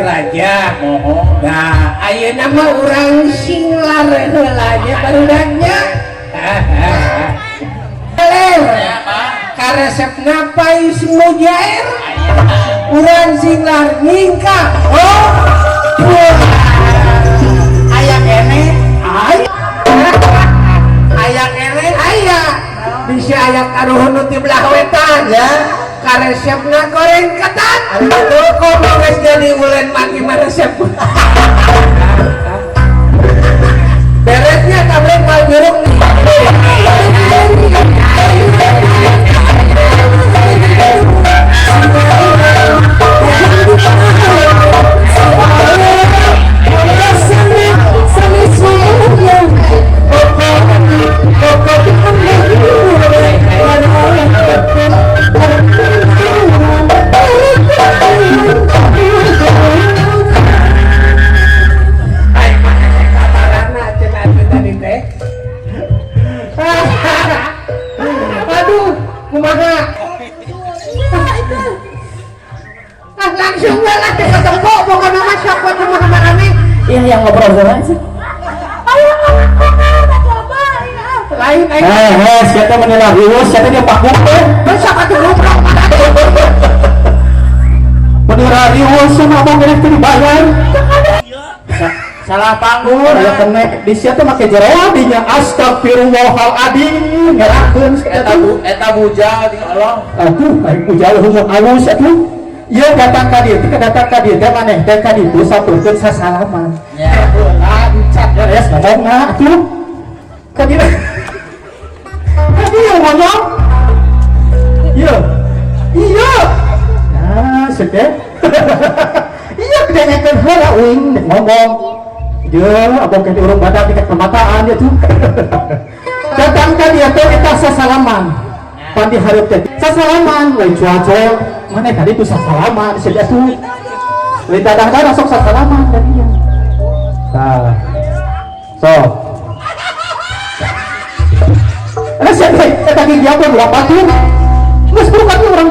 raja nah ayo nama orang singlar helanya barudaknya ler karesep ngapai semujair orang singlar ningka ayak kene ayak kene ayak bisa ayak karuhun di belah wetan ya karesepna goreng ketan kok manges jadi ulen maki resep beresnya tablet mal jeruk langsung lah ketemu bukan nama siapa cuma kemana iya yang ngobrol sama sih lain siapa menilai riwus siapa dia pak bukti siapa tuh ngobrol menilai riwus sama abang ini dibayar salah panggung ya kena di situ pakai jeroan dinya astagfirullahaladzim ngerakeun eta bujal di Allah aduh aing bujal humur alus atuh ieu datang ka dieu datang ka dieu teh maneh teh ka ditu saturkeun sasalaman ya lancat beres ngomongna atuh ka dieu ka dieu ngomong ieu iya nah sedeh iya kedengekeun heula uing ngomong dia abang ke urang badak dekat pemataan dia tuh datang ka dia teh eta sasalaman pan dihareup teh sasalaman lain cuaca mana tadi tuh sasalaman sedia tuh lain dadah sok sasalaman tadi ya nah so ada siapa eta ge dia apa berapa tuh geus bukan orang